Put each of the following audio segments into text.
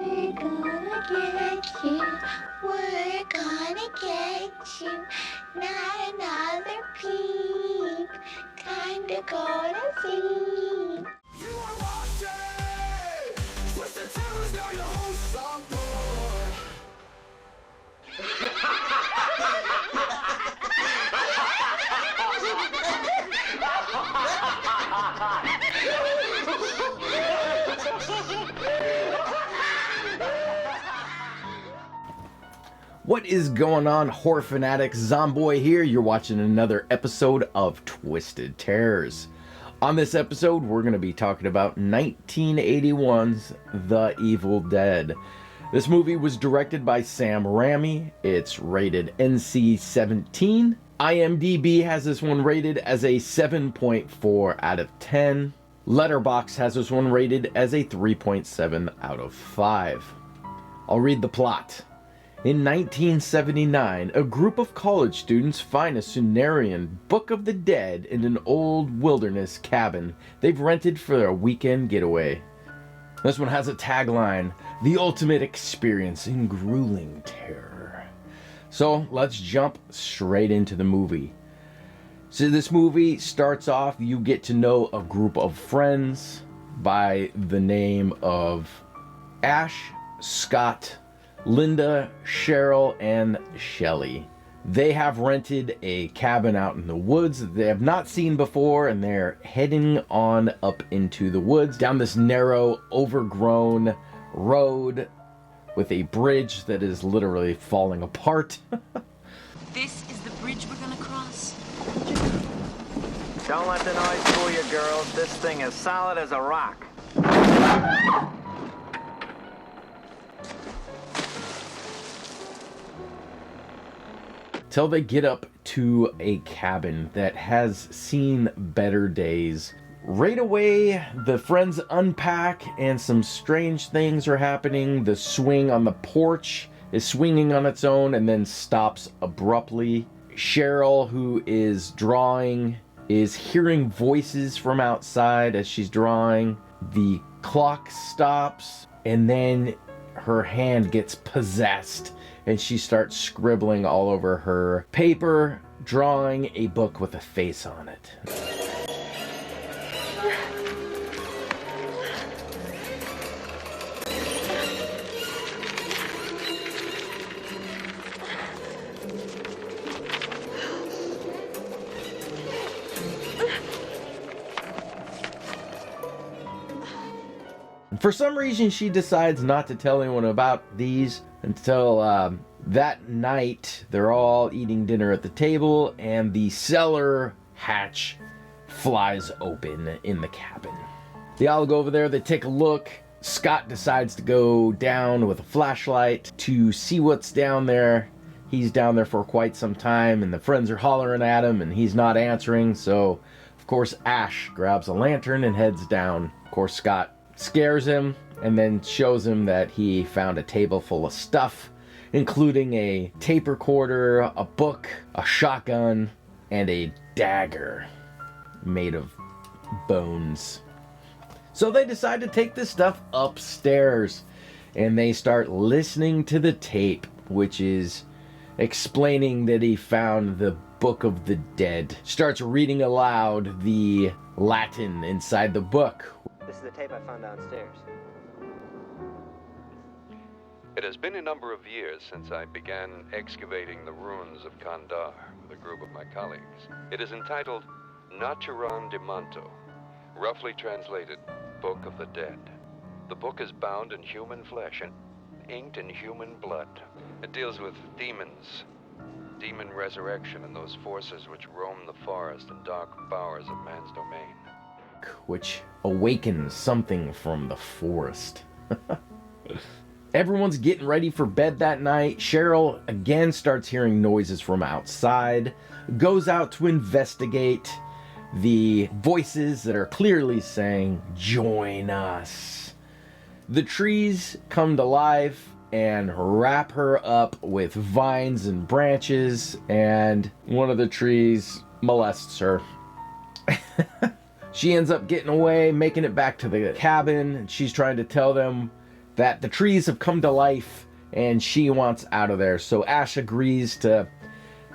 get you. We're gonna get you. Not another peep. Time to go to sleep. You are watching! Twisted Terrors, now your host, some more. What is going on, horror fanatics? Zomboy here. You're watching another episode of Twisted Terrors. On this episode, we're going to be talking about 1981's The Evil Dead. This movie was directed by Sam Raimi. It's rated NC-17. IMDb has this one rated as a 7.4 out of 10. Letterboxd has this one rated as a 3.7 out of 5. I'll read the plot. In 1979, a group of college students find a Sumerian Book of the Dead in an old wilderness cabin they've rented for a weekend getaway. This one has a tagline, "The ultimate experience in grueling terror." So let's jump straight into the movie. So this movie starts off, you get to know a group of friends by the name of Ash, Scott, Linda, Cheryl, and Shelly. They have rented a cabin out in the woods that they have not seen before, and they're heading on up into the woods down this narrow, overgrown road with a bridge that is literally falling apart. This is the bridge we're gonna cross. Don't let the noise fool you, girls. This thing is solid as a rock. Till they get up to a cabin that has seen better days. Right away, the friends unpack and some strange things are happening. The swing on the porch is swinging on its own and then stops abruptly. Cheryl, who is drawing, is hearing voices from outside as she's drawing. The clock stops and then her hand gets possessed and she starts scribbling all over her paper, drawing a book with a face on it. For some reason, she decides not to tell anyone about these until that night. They're all eating dinner at the table, and the cellar hatch flies open in the cabin. They all go over there, they take a look. Scott decides to go down with a flashlight to see what's down there. He's down there for quite some time, and the friends are hollering at him, and he's not answering, so of course Ash grabs a lantern and heads down. Of course, Scott scares him and then shows him that he found a table full of stuff, including a tape recorder, a book, a shotgun, and a dagger made of bones. So they decide to take this stuff upstairs and they start listening to the tape, which is explaining that he found the Book of the Dead. Starts reading aloud the Latin inside the book. This is the tape I found downstairs. It has been a number of years since I began excavating the ruins of Kandar with a group of my colleagues. It is entitled Naturam de Manto, roughly translated, Book of the Dead. The book is bound in human flesh and inked in human blood. It deals with demons, demon resurrection, and those forces which roam the forest and dark bowers of man's domain. Which awakens something from the forest. Everyone's getting ready for bed that night. Cheryl again starts hearing noises from outside, goes out to investigate the voices that are clearly saying, "Join us." The trees come to life and wrap her up with vines and branches, and one of the trees molests her. She ends up getting away, making it back to the cabin, and she's trying to tell them that the trees have come to life and she wants out of there. So Ash agrees to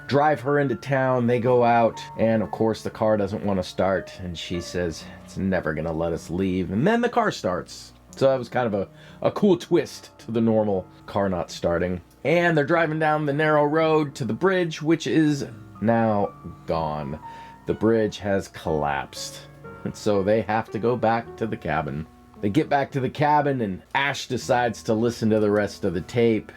drive her into town. They go out, and of course the car doesn't want to start, and she says it's never gonna let us leave, and then the car starts. So that was kind of a cool twist to the normal car not starting. And they're driving down the narrow road to the bridge, which is now gone. The bridge has collapsed, and so they have to go back to the cabin. They get back to the cabin, and Ash decides to listen to the rest of the tape.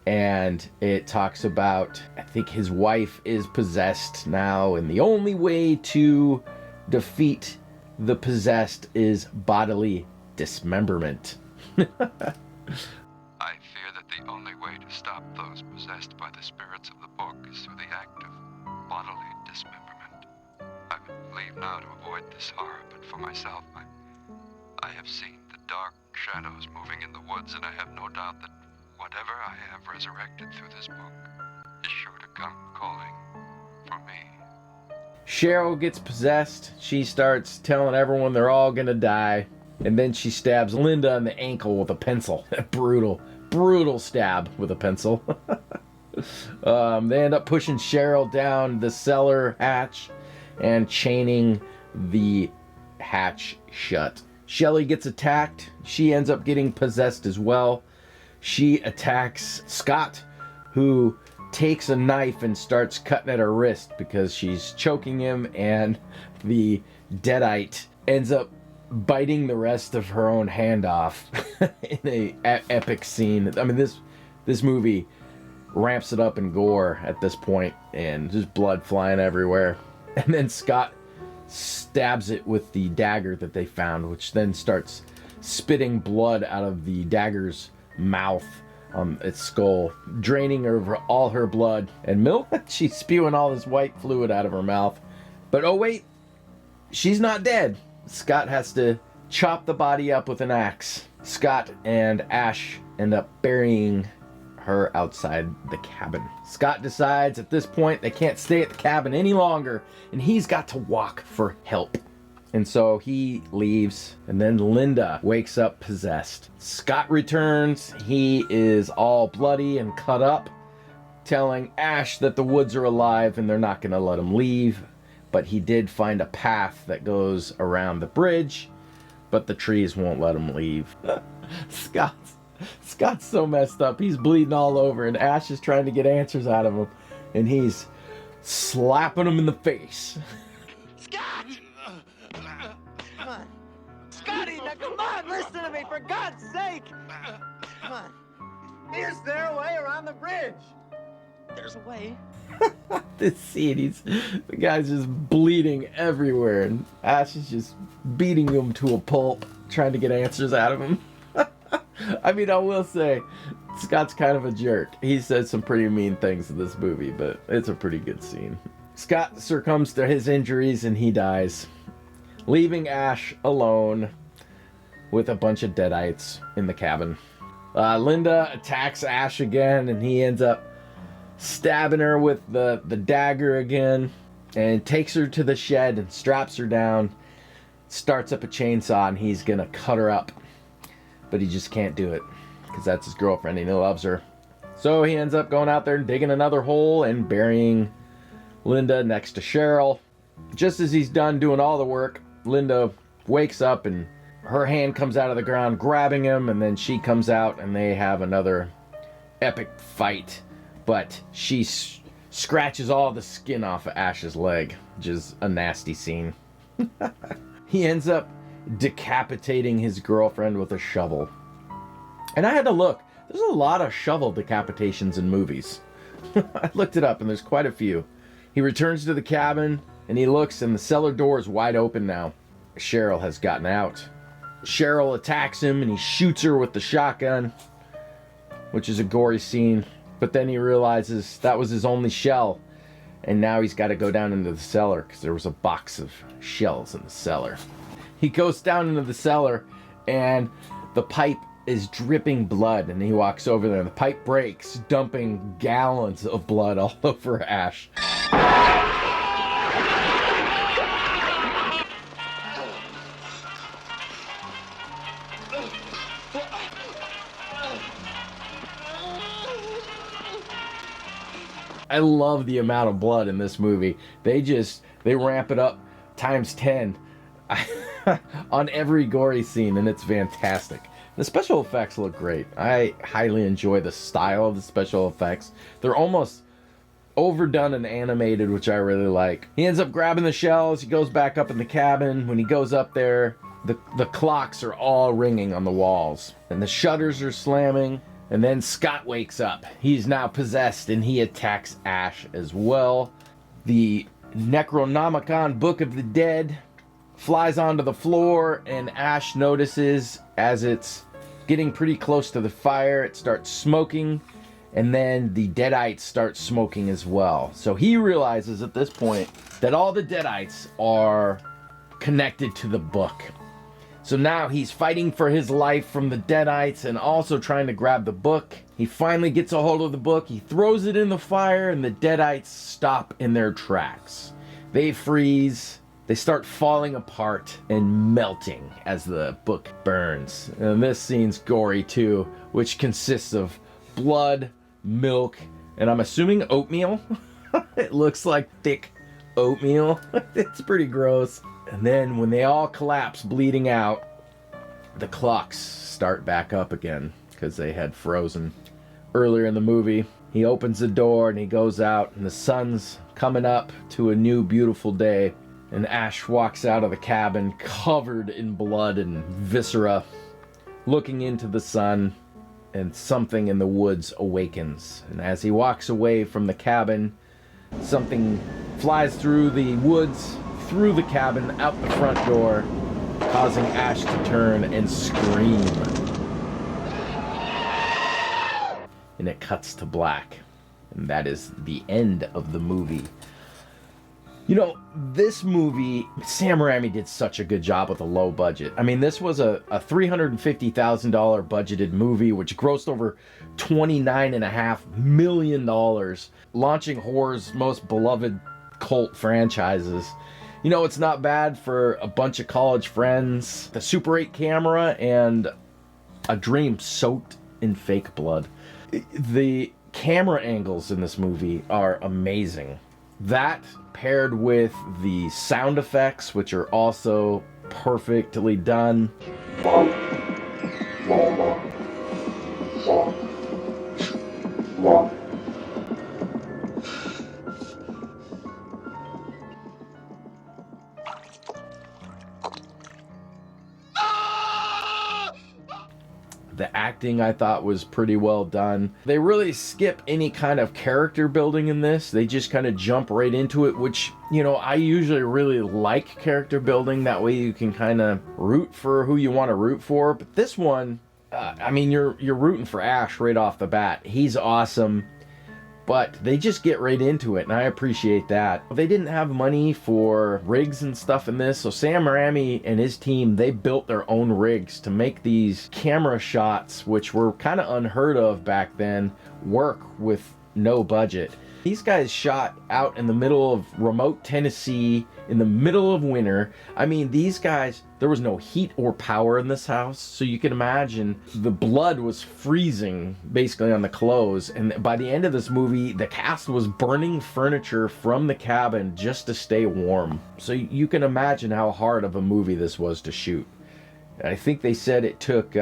And it talks about, I think his wife is possessed now, and the only way to defeat the possessed is bodily dismemberment. I fear that the only way to stop those possessed by the spirits of the book is through the act of bodily dismemberment. I would leave now to avoid this horror, but for myself, I have seen the dark shadows moving in the woods, and I have no doubt that whatever I have resurrected through this book is sure to come calling for me. Cheryl gets possessed. She starts telling everyone they're all gonna die. And then she stabs Linda in the ankle with a pencil. Brutal stab with a pencil. They end up pushing Cheryl down the cellar hatch and chaining the hatch shut. Shelly gets attacked. She ends up getting possessed as well. She attacks Scott, who takes a knife and starts cutting at her wrist because she's choking him, and the deadite ends up biting the rest of her own hand off in a epic scene. I mean, this movie ramps it up in gore at this point, and just blood flying everywhere. And then Scott stabs it with the dagger that they found, which then starts spitting blood out of the dagger's mouth, its skull, draining over all her blood and milk. She's spewing all this white fluid out of her mouth. But oh wait, she's not dead. Scott has to chop the body up with an axe. Scott and Ash end up burying her outside the cabin. Scott decides at this point they can't stay at the cabin any longer, and he's got to walk for help. And so he leaves, and then Linda wakes up possessed. Scott returns. He is all bloody and cut up, telling Ash that the woods are alive and they're not going to let him leave. But he did find a path that goes around the bridge, but the trees won't let him leave. Scott's so messed up. He's bleeding all over, and Ash is trying to get answers out of him, and he's slapping him in the face. Scott! Come on. Scotty, now come on, listen to me, for God's sake! Come on. Is there a way around the bridge? There's a way. This scene, the guy's just bleeding everywhere, and Ash is just beating him to a pulp, trying to get answers out of him. I mean, I will say, Scott's kind of a jerk. He says some pretty mean things in this movie, but it's a pretty good scene. Scott succumbs to his injuries and he dies, leaving Ash alone with a bunch of deadites in the cabin. Linda attacks Ash again, and he ends up stabbing her with the dagger again, and takes her to the shed and straps her down, starts up a chainsaw, and he's gonna cut her up. But he just can't do it, because that's his girlfriend and he loves her. So he ends up going out there and digging another hole and burying Linda next to Cheryl. Just as he's done doing all the work, Linda wakes up and her hand comes out of the ground grabbing him, and then she comes out and they have another epic fight. But she scratches all the skin off of Ash's leg, which is a nasty scene. He ends up decapitating his girlfriend with a shovel. And I had to look. There's a lot of shovel decapitations in movies. I looked it up, and there's quite a few. He returns to the cabin, and he looks, and the cellar door is wide open now. Cheryl has gotten out. Cheryl attacks him, and he shoots her with the shotgun, which is a gory scene. But then he realizes that was his only shell, and now he's got to go down into the cellar because there was a box of shells in the cellar. He goes down into the cellar, and the pipe is dripping blood, and he walks over there, and the pipe breaks, dumping gallons of blood all over Ash. I love the amount of blood in this movie. They ramp it up times 10 on every gory scene, and it's fantastic. The special effects look great. I highly enjoy the style of the special effects. They're almost overdone and animated, which I really like. He ends up grabbing the shells. He goes back up in the cabin. When he goes up there, the clocks are all ringing on the walls, and the shutters are slamming. And then Scott wakes up. He's now possessed, and he attacks Ash as well. The Necronomicon Book of the Dead flies onto the floor, and Ash notices as it's getting pretty close to the fire, it starts smoking, and then the deadites start smoking as well. So he realizes at this point that all the deadites are connected to the book. So now he's fighting for his life from the deadites and also trying to grab the book. He finally gets a hold of the book. He throws it in the fire, and the deadites stop in their tracks. They freeze. They start falling apart and melting as the book burns. And this scene's gory too, which consists of blood, milk, and I'm assuming oatmeal. It looks like thick oatmeal. It's pretty gross. And then when they all collapse bleeding out, the clocks start back up again because they had frozen earlier in the movie. He opens the door and he goes out, and the sun's coming up to a new beautiful day. And Ash walks out of the cabin covered in blood and viscera, looking into the sun, and something in the woods awakens. And as he walks away from the cabin, something flies through the woods, through the cabin, out the front door, causing Ash to turn and scream. And it cuts to black. And that is the end of the movie. You know, this movie, Sam Raimi did such a good job with a low budget. I mean, this was a $350,000 budgeted movie, which grossed over $29.5 million, launching horror's most beloved cult franchises. You know, it's not bad for a bunch of college friends, the Super 8 camera, and a dream soaked in fake blood. The camera angles in this movie are amazing. That paired with the sound effects, which are also perfectly done. The acting, I thought, was pretty well done. They really skip any kind of character building in this. They just kind of jump right into it, which, you know, I usually really like character building. That way you can kind of root for who you want to root for. But this one, I mean, you're rooting for Ash right off the bat. He's awesome. But they just get right into it, and I appreciate that. They didn't have money for rigs and stuff in this, so Sam Raimi and his team, they built their own rigs to make these camera shots, which were kind of unheard of back then, work with no budget. These guys shot out in the middle of remote Tennessee in the middle of winter. I mean, these guys, there was no heat or power in this house, so you can imagine the blood was freezing basically on the clothes. And by the end of this movie, the cast was burning furniture from the cabin just to stay warm. So you can imagine how hard of a movie this was to shoot. I think they said it took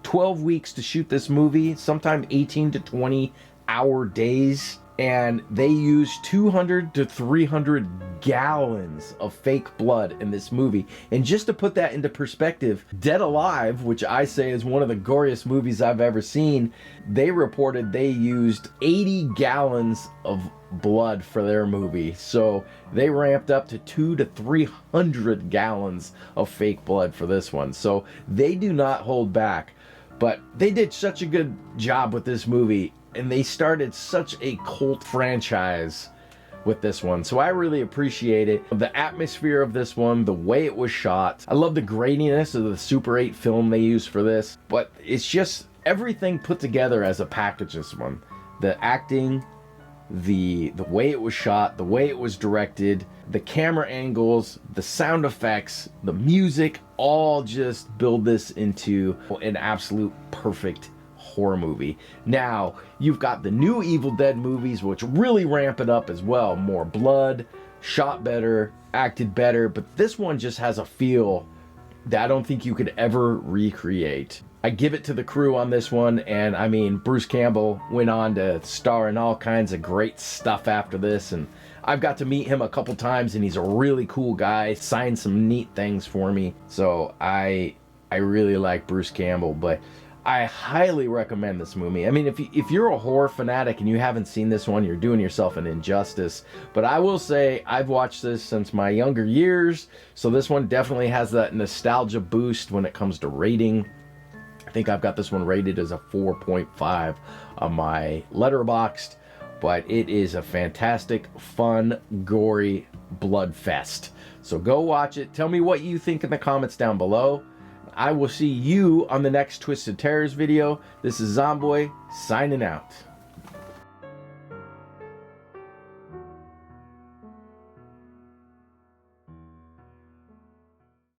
12 weeks to shoot this movie, sometime 18 to 20 hour days. And they used 200 to 300 gallons of fake blood in this movie. And just to put that into perspective, Dead Alive, which I say is one of the goriest movies I've ever seen, they reported they used 80 gallons of blood for their movie. So they ramped up to 200 to 300 gallons of fake blood for this one. So they do not hold back. But they did such a good job with this movie. And they started such a cult franchise with this one. So I really appreciate it. The atmosphere of this one, the way it was shot. I love the graininess of the Super 8 film they used for this. But it's just everything put together as a package, this one. The acting, the way it was shot, the way it was directed, the camera angles, the sound effects, the music, all just build this into an absolute perfect horror movie. Now, you've got the new Evil Dead movies, which really ramp it up as well. More blood, shot better, acted better, but this one just has a feel that I don't think you could ever recreate. I give it to the crew on this one, and I mean, Bruce Campbell went on to star in all kinds of great stuff after this, and I've got to meet him a couple times, and he's a really cool guy, signed some neat things for me, so I really like Bruce Campbell, but I highly recommend this movie. I mean, if you're a horror fanatic and you haven't seen this one, you're doing yourself an injustice. But I will say, I've watched this since my younger years, so this one definitely has that nostalgia boost when it comes to rating. I think I've got this one rated as a 4.5 on my Letterboxd, but it is a fantastic, fun, gory blood fest. So go watch it. Tell me what you think in the comments down below. I will see you on the next Twisted Terrors video. This is Zomboy signing out.